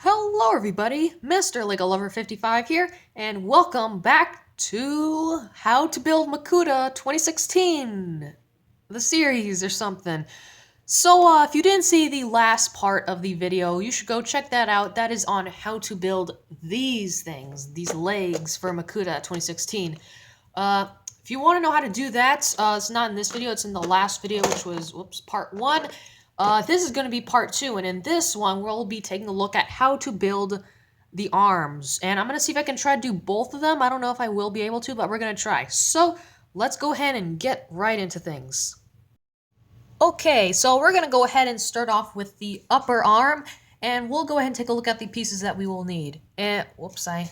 Hello everybody, Mr. Lego Lover 55 here, and welcome back to How to Build Makuta 2016, the series or something. So if you didn't see the last part of the video, you should go check that out. That is on how to build these things, these legs for Makuta 2016. If you want to know how to do that, it's not in this video, it's in the last video, which was, part 1. This is going to be part 2, and in this one, we'll be taking a look at how to build the arms. And I'm going to see if I can try to do both of them. I don't know if I will be able to, but we're going to try. So, let's go ahead and get right into things. Okay, so we're going to go ahead and start off with the upper arm, and we'll go ahead and take a look at the pieces that we will need. And, whoops, I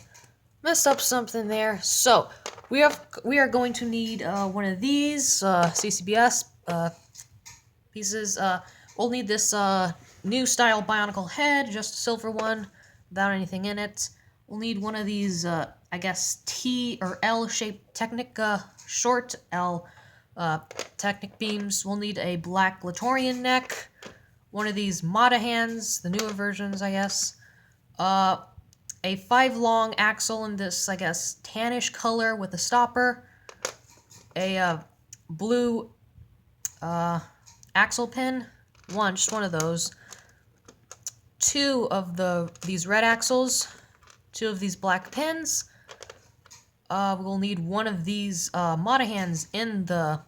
messed up something there. So, we are going to need one of these CCBS pieces. We'll need this new style Bionicle head, just a silver one, without anything in it. We'll need one of these, I guess, T or L shaped Technic, short L Technic beams. We'll need a black Glatorian neck, one of these Mata hands, the newer versions, I guess. A 5 long axle in this, I guess, tannish color with a stopper. A blue axle pin. Just one of those. 2 of these red axles. 2 of these black pins. We'll need one of these Mata hands in the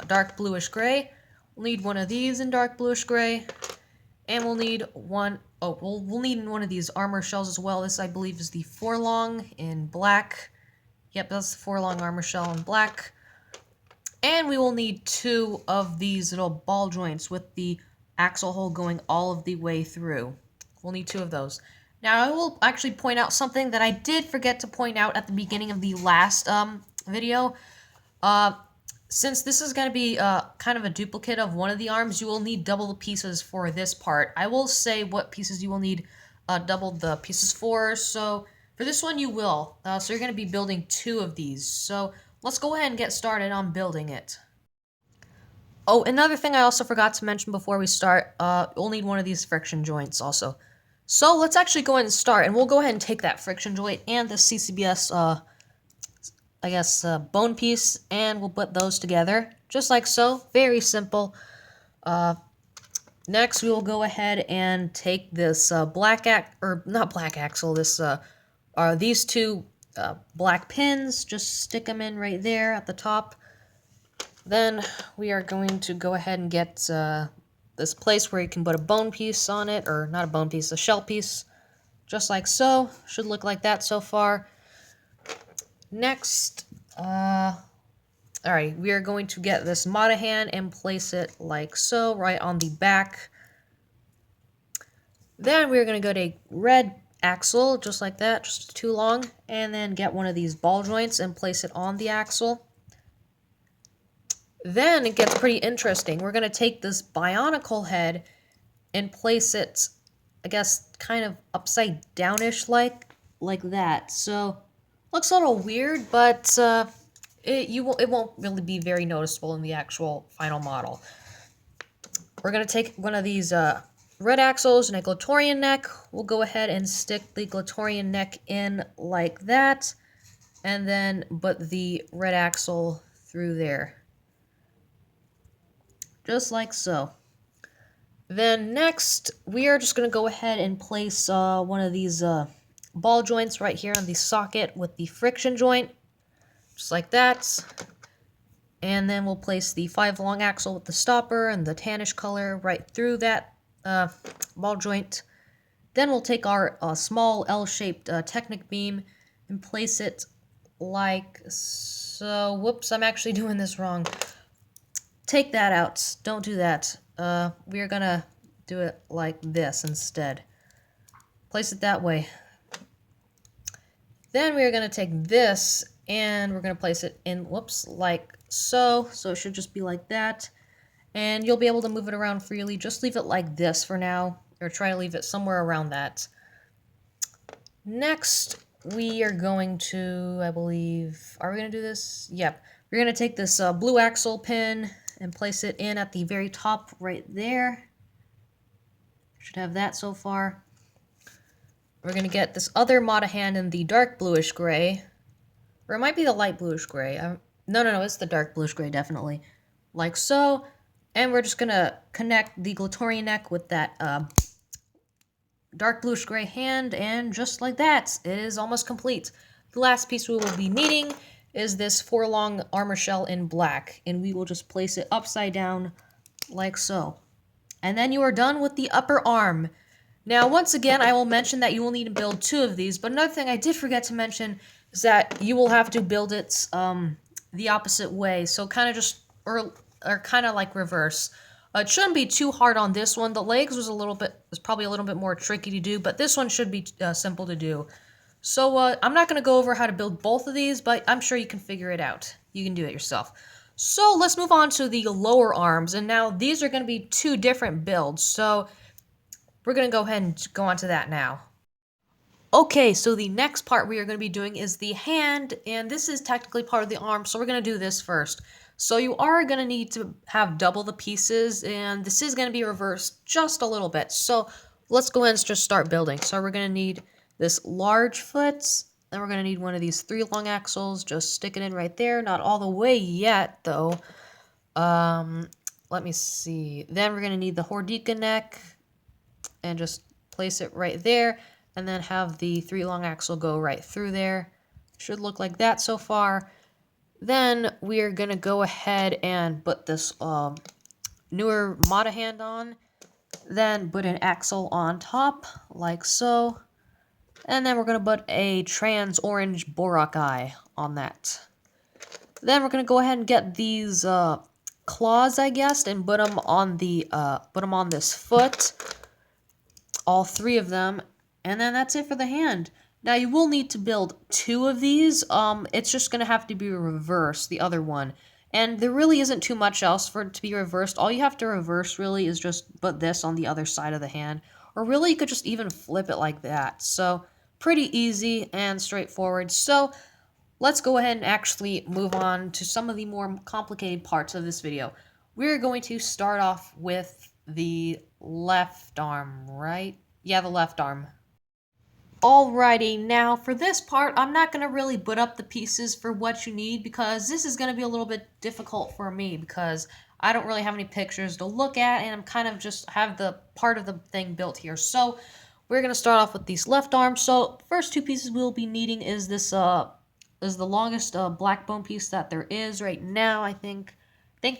dark bluish gray. We'll need one of these in dark bluish gray. And we'll need one... Oh, we'll need one of these armor shells as well. This, I believe, is the 4 long in black. Yep, that's the 4 long armor shell in black. And we will need 2 of these little ball joints with the axle hole going all of the way through. We'll need 2 of those. Now, I will actually point out something that I did forget to point out at the beginning of the last video. Since this is going to be kind of a duplicate of one of the arms, you will need double the pieces for this part. I will say what pieces you will need double the pieces for. So for this one, you will. So you're going to be building 2 of these. So let's go ahead and get started on building it. Oh, another thing I also forgot to mention before we start, we'll need one of these friction joints also. So let's actually go ahead and start, and we'll go ahead and take that friction joint and the CCBS I guess, bone piece, and we'll put those together, just like so. Very simple. Next, we will go ahead and take this these 2 black pins, just stick them in right there at the top. Then we are going to go ahead and get this place where you can put a bone piece on it, or not a bone piece, a shell piece, just like so. Should look like that so far. Next, alright, we are going to get this Mata hand and place it like so, right on the back. Then we're going to go to a red axle, just like that, just 2 long, and then get one of these ball joints and place it on the axle. Then it gets pretty interesting. We're going to take this Bionicle head and place it, I guess, kind of upside downish like that. So looks a little weird, but it won't really be very noticeable in the actual final model. We're going to take one of these red axles and a Glatorian neck. We'll go ahead and stick the Glatorian neck in like that, and then put the red axle through there. Just like so. Then next, we are just going to go ahead and place one of these ball joints right here on the socket with the friction joint, just like that. And then we'll place the 5 long axle with the stopper and the tannish color right through that ball joint. Then we'll take our small L-shaped Technic beam and place it like so. Whoops, I'm actually doing this wrong. Take that out. Don't do that. We're gonna do it like this instead. Place it that way. Then we're going to take this, and we're going to place it in, like so. So it should just be like that. And you'll be able to move it around freely. Just leave it like this for now, or try to leave it somewhere around that. Next, we are going to, I believe, are we going to do this? Yep. We're going to take this blue axle pin and place it in at the very top right there. Should have that so far. we're going to get this other Mata hand in the dark bluish gray. Or it might be the light bluish gray. No, it's the dark bluish gray, definitely. Like so. And we're just going to connect the Glatorian neck with that dark bluish gray hand, and just like that, it is almost complete. The last piece we will be needing is this 4 long armor shell in black, and we will just place it upside down like so. And then you are done with the upper arm. Now, once again, I will mention that you will need to build 2 of these, but another thing I did forget to mention is that you will have to build it the opposite way, so kind of just, or kind of like reverse. It shouldn't be too hard on this one. The legs was probably a little bit more tricky to do, but this one should be simple to do. So I'm not going to go over how to build both of these, but I'm sure you can figure it out. You can do it yourself. So let's move on to the lower arms, and now these are going to be 2 different builds, so we're going to go ahead and go on to that now. Okay, so the next part we are going to be doing is the hand, and this is technically part of the arm, so we're going to do this first. So you are going to need to have double the pieces, and this is going to be reversed just a little bit. So let's go ahead and just start building. So we're going to need this large foot, then we're going to need one of these 3 long axles, just stick it in right there, not all the way yet though. Let me see. Then we're going to need the Hordika neck, and just place it right there, and then have the 3 long axle go right through there. Should look like that so far. Then we're going to go ahead and put this newer Mata hand on. Then put an axle on top, like so. And then we're going to put a trans orange Borak eye on that. Then we're going to go ahead and get these claws, I guess, and put them on this foot. All 3 of them. And then that's it for the hand. Now you will need to build 2 of these. It's just going to have to be reversed, the other one. And there really isn't too much else for it to be reversed. All you have to reverse really is just put this on the other side of the hand. Or really you could just even flip it like that. So pretty easy and straightforward. So let's go ahead and actually move on to some of the more complicated parts of this video. We're going to start off with the left arm, right? Yeah, the left arm. Alrighty, now for this part, I'm not going to really put up the pieces for what you need because this is going to be a little bit difficult for me because I don't really have any pictures to look at and I'm kind of just have the part of the thing built here. So we're going to start off with these left arms. So first 2 pieces we'll be needing is this is the longest black bone piece that there is right now, I think.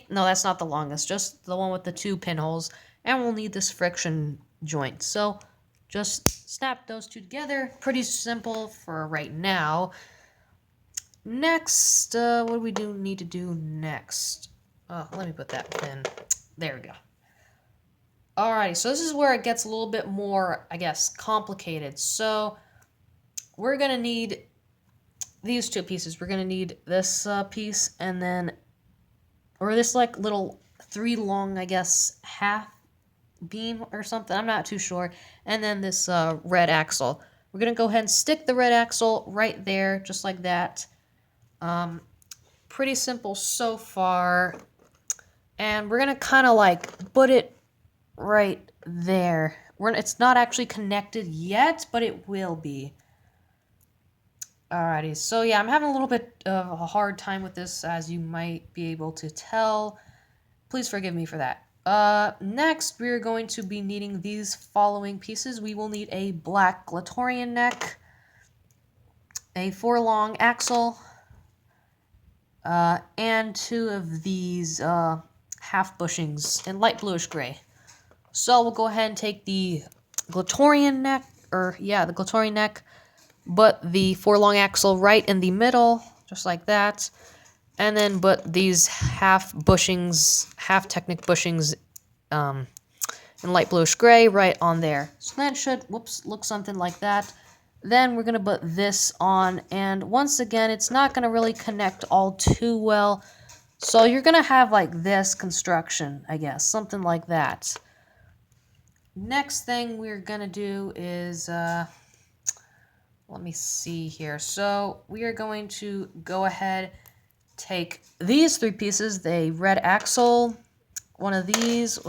No, that's not the longest, just the one with the 2 pinholes. And we'll need this friction joint. So just snap those 2 together. Pretty simple for right now. Next, what do we need to do next? Oh, let me put that pin. There we go. Alrighty, so this is where it gets a little bit more, I guess, complicated. So we're going to need these 2 pieces. We're going to need this piece and then, or this like little 3 long, I guess, half beam or something. I'm not too sure. And then this red axle. We're going to go ahead and stick the red axle right there, just like that. Pretty simple so far. And we're going to kind of like put it right there. It's not actually connected yet, but it will be. Alrighty, so yeah, I'm having a little bit of a hard time with this, as you might be able to tell. Please forgive me for that. Next, we're going to be needing these following pieces. We will need a black Glatorian neck, a 4 long axle, and 2 of these half bushings in light bluish gray. So we'll go ahead and take the Glatorian neck, the Glatorian neck, but the 4 long axle right in the middle, just like that. And then put these half Technic bushings in light bluish gray right on there. So that should, look something like that. Then we're going to put this on, and once again, it's not going to really connect all too well. So you're going to have like this construction, I guess, something like that. Next thing we're going to do is, let me see here. So we are going to go ahead, take these 3 pieces, the red axle, one of these,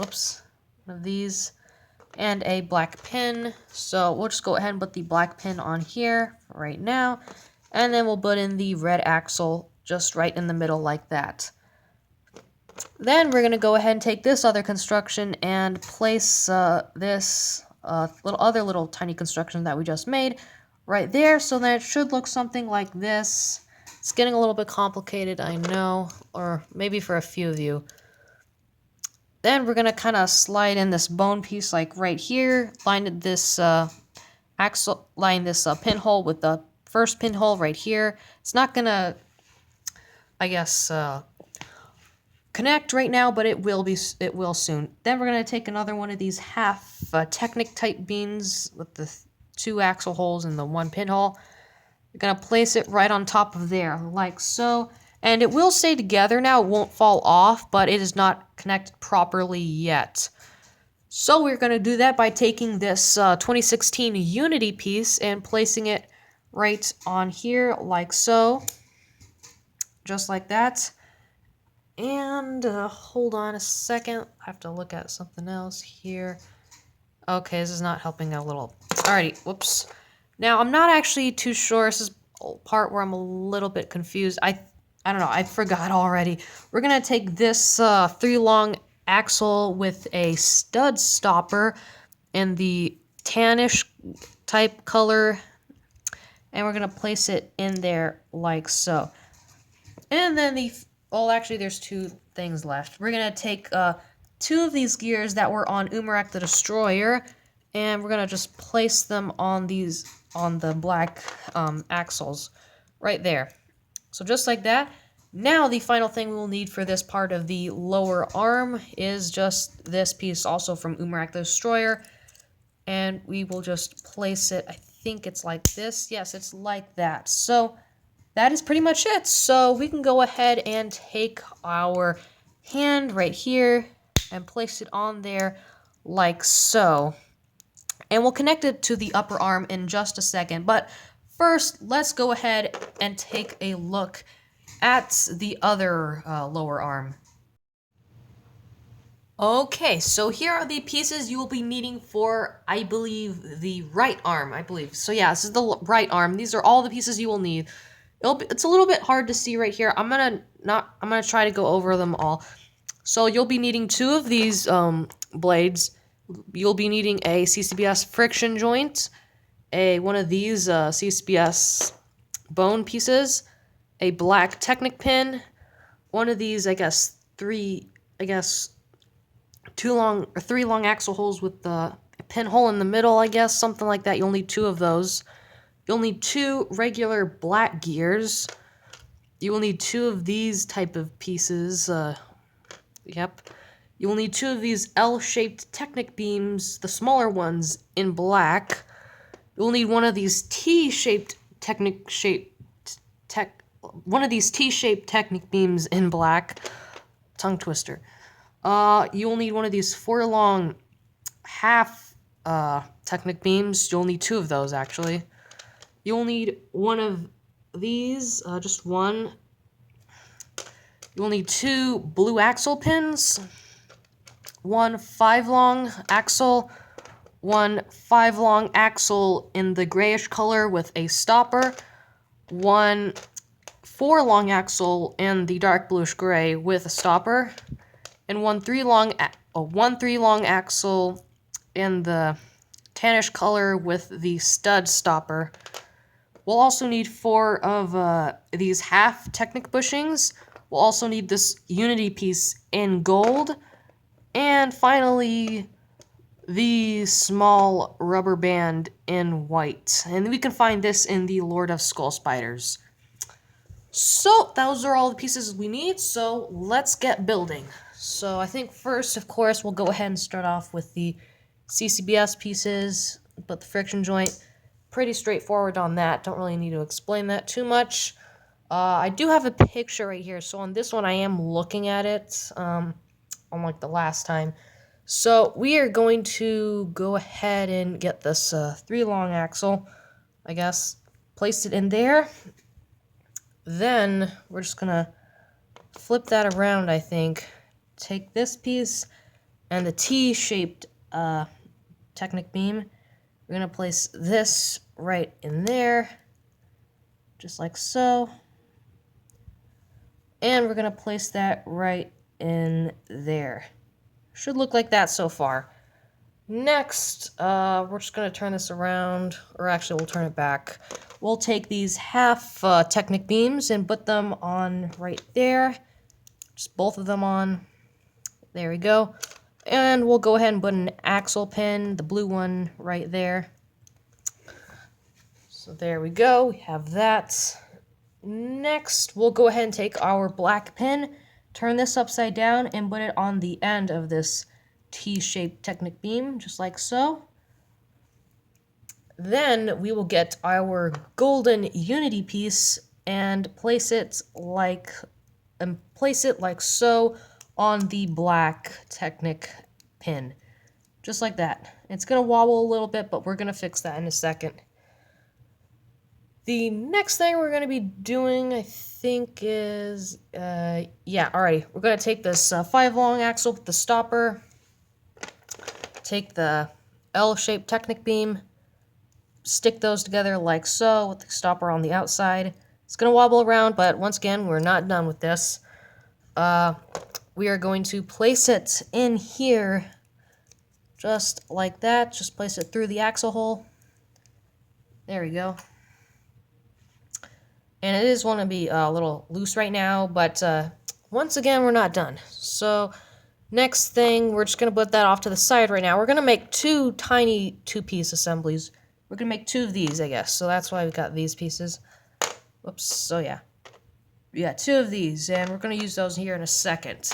and a black pin. So we'll just go ahead and put the black pin on here right now, and then we'll put in the red axle just right in the middle like that. Then we're going to go ahead and take this other construction and place this little tiny construction that we just made right there, so that it should look something like this. It's getting a little bit complicated, I know, or maybe for a few of you. Then we're going to kind of slide in this bone piece like right here, line this pinhole with the first pinhole right here. It's not going to, I guess, connect right now, but it will soon. Then we're going to take another one of these half Technic type beams with the 2 axle holes and the 1 pinhole. You're going to place it right on top of there, like so. And it will stay together now, it won't fall off, but it is not connected properly yet. So we're going to do that by taking this 2016 Unity piece and placing it right on here, like so. Just like that. And hold on a second, I have to look at something else here. Okay, this is not helping a little. Alrighty, whoops. Now, I'm not actually too sure. This is a part where I'm a little bit confused. I don't know, I forgot already. We're gonna take this 3-long axle with a stud stopper in the tannish type color, and we're gonna place it in there like so. And then actually, there's 2 things left. We're gonna take 2 of these gears that were on Umarak the Destroyer, and we're gonna just place them on the black axles right there. So just like that. Now the final thing we'll need for this part of the lower arm is just this piece, also from Umarak the Destroyer, and we will just place it. I think it's like this. Yes, it's like that. So that is pretty much it. So we can go ahead and take our hand right here and place it on there like so. And we'll connect it to the upper arm in just a second. But first, let's go ahead and take a look at the other lower arm. Okay, so here are the pieces you will be needing for, I believe, the right arm, So yeah, this is the right arm. These are all the pieces you will need. It's a little bit hard to see right here. I'm gonna try to go over them all. So you'll be needing 2 of these blades. You'll be needing a CCBS friction joint, one of these CCBS bone pieces, a black Technic pin, one of these 3 long axle holes with the pinhole in the middle, something like that. You'll need 2 of those. You'll need 2 regular black gears. You will need 2 of these type of pieces. You will need 2 of these L-shaped Technic beams, the smaller ones, in black. You'll need one of these T-shaped Technic beams in black. Tongue twister. You'll need one of these 4 long half Technic beams. You'll need 2 of those, actually. You'll need one of these, just one. You'll need 2 blue axle pins, 1 5-long axle, 1 5-long axle in the grayish color with a stopper, 1 4-long axle in the dark bluish gray with a stopper, and 1 3-long axle in the tannish color with the stud stopper. We'll also need 4 of these half Technic bushings. We'll also need this Unity piece in gold. And finally, the small rubber band in white. And we can find this in the Lord of Skull Spiders. So, those are all the pieces we need, so let's get building. So, I think first, of course, we'll go ahead and start off with the CCBS pieces, but the friction joint. Pretty straightforward on that. Don't really need to explain that too much. I do have a picture right here. So on this one, I am looking at it, unlike the last time. So we are going to go ahead and get this 3-long axle, place it in there. Then we're just going to flip that around, I think. Take this piece and the T-shaped Technic beam. We're going to place this right in there, just like so. And we're going to place that right in there. Should look like that so far. Next, we're just going to turn this around, or actually we'll turn it back. We'll take these half Technic beams and put them on right there. Just both of them on. There we go. And we'll go ahead and put an axle pin, the blue one, right there. So there we go. We have that. Next, we'll go ahead and take our black pin, turn this upside down, and put it on the end of this T-shaped Technic beam, just like so. Then we will get our golden unity piece and place it like so on the black Technic pin. Just like that. It's going to wobble a little bit, but we're going to fix that in a second. The next thing we're going to be doing, I think, is, alrighty. We're going to take this 5-long axle with the stopper, take the L-shaped Technic beam, stick those together like so with the stopper on the outside. It's going to wobble around, but once again, we're not done with this. We are going to place it in here just like that. Just place it through the axle hole. There we go. And it is going to be a little loose right now, but once again, we're not done. So next thing, we're just going to put that off to the side right now. We're going to make two tiny two-piece assemblies. We're going to make two of these, I guess. So that's why we got these pieces. Whoops, so yeah. We got two of these, and we're going to use those here in a second.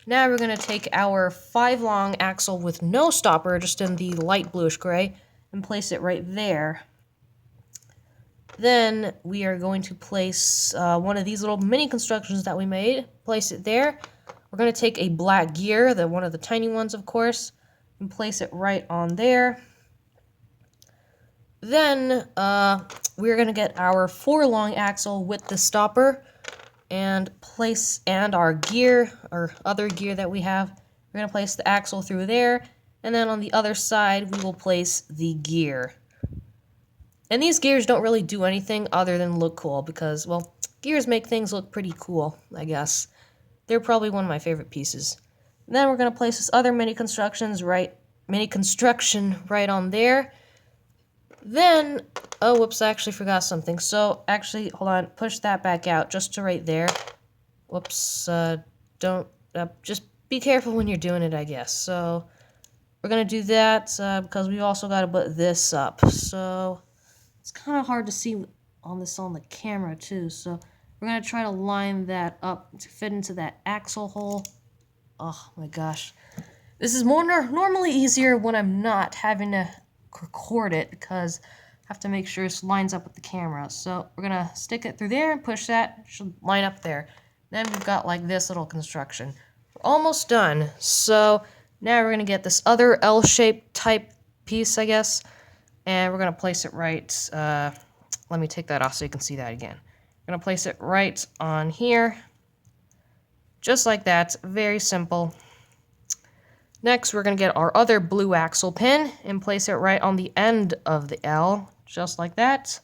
Now we're going to take our 5-long axle with no stopper, just in the light bluish gray, and place it right there. Then we are going to place one of these little mini constructions that we made. Place it there. We're going to take a black gear, one of the tiny ones, of course, and place it right on there. Then we're going to get our 4-long axle with the stopper and our gear, or other gear that we have. We're going to place the axle through there, and then on the other side we will place the gear. And these gears don't really do anything other than look cool because, well, gears make things look pretty cool, I guess. They're probably one of my favorite pieces. And then we're going to place this other mini construction right on there. Then, oh, whoops, I actually forgot something. So, actually, hold on, push that back out just to right there. Whoops, just be careful when you're doing it, I guess. So, we're going to do that because we also got to put this up. So, it's kind of hard to see on the camera, too. So, we're going to try to line that up to fit into that axle hole. Oh, my gosh. This is normally easier when I'm not having to record it because I have to make sure it lines up with the camera. So we're going to stick it through there and push that. It should line up there. Then we've got like this little construction. We're almost done. So now we're going to get this other L-shaped type piece, I guess. And we're going to place it right. Let me take that off so you can see that again. We're going to place it right on here. Just like that. Very simple. Next, we're going to get our other blue axle pin and place it right on the end of the L, just like that.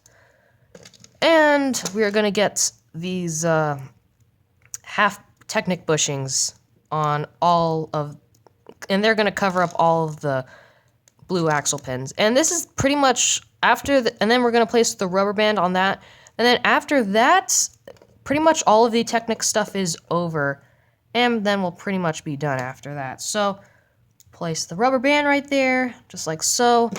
And we're going to get these half Technic bushings on all of, and they're going to cover up all of the blue axle pins. And this is pretty much after, and then we're going to place the rubber band on that. And then after that, pretty much all of the Technic stuff is over. And then we'll pretty much be done after that. So, place the rubber band right there, just like so.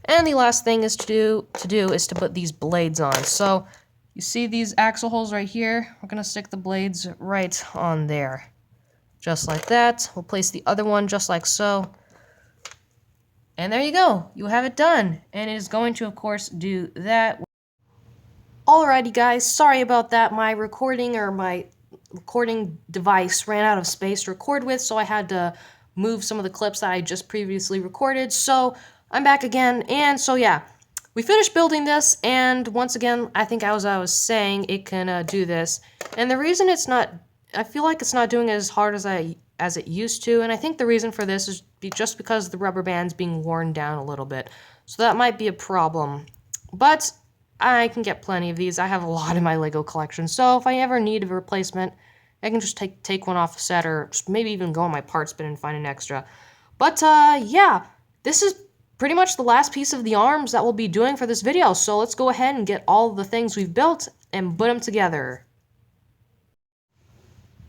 And the last thing is to do is to put these blades on. So you see these axle holes right here? We're gonna stick the blades right on there. Just like that. We'll place the other one just like so. And there you go. You have it done. And it is going to, of course, do that. Alrighty guys, sorry about that. My recording device ran out of space to record with, so I had to move some of the clips that I just previously recorded. So I'm back again, and so yeah, we finished building this, and once again, I think as I was saying, it can do this. And the reason I feel like it's not doing it as hard as it used to, and I think the reason for this is just because the rubber band's being worn down a little bit. So that might be a problem. But I can get plenty of these. I have a lot in my Lego collection, so if I ever need a replacement, I can just take one off the set, or just maybe even go on my parts bin and find an extra. But yeah, this is pretty much the last piece of the arms that we'll be doing for this video, so let's go ahead and get all the things we've built and put them together.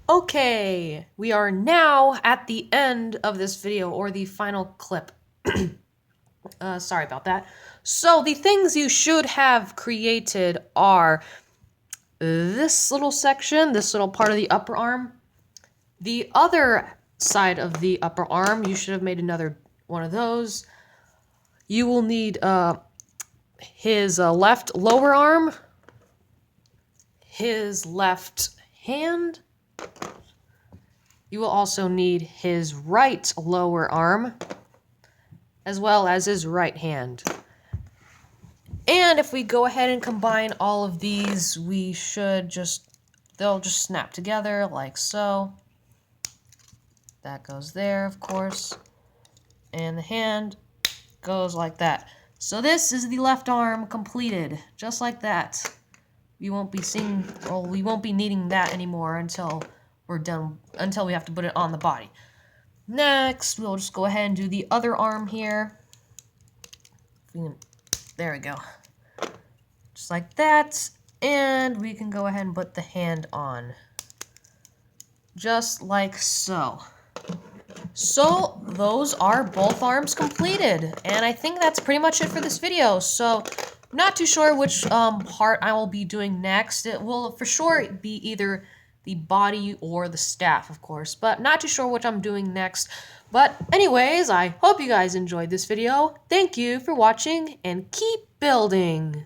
Okay, we are now at the end of this video, or the final clip. Sorry about that. So the things you should have created are this little section, this little part of the upper arm. The other side of the upper arm, you should have made another one of those. You will need his left lower arm, his left hand. You will also need his right lower arm, as well as his right hand. And if we go ahead and combine all of these, they'll just snap together like so. That goes there, of course. And the hand goes like that. So this is the left arm completed, just like that. We won't be needing that anymore until we're done, until we have to put it on the body. Next, we'll just go ahead and do the other arm here. There we go. Just like that. And we can go ahead and put the hand on. Just like so. So, those are both arms completed. And I think that's pretty much it for this video. So, not too sure which part I will be doing next. It will for sure be either the body or the staff, of course, but not too sure which I'm doing next. But anyways, I hope you guys enjoyed this video. Thank you for watching, and keep building!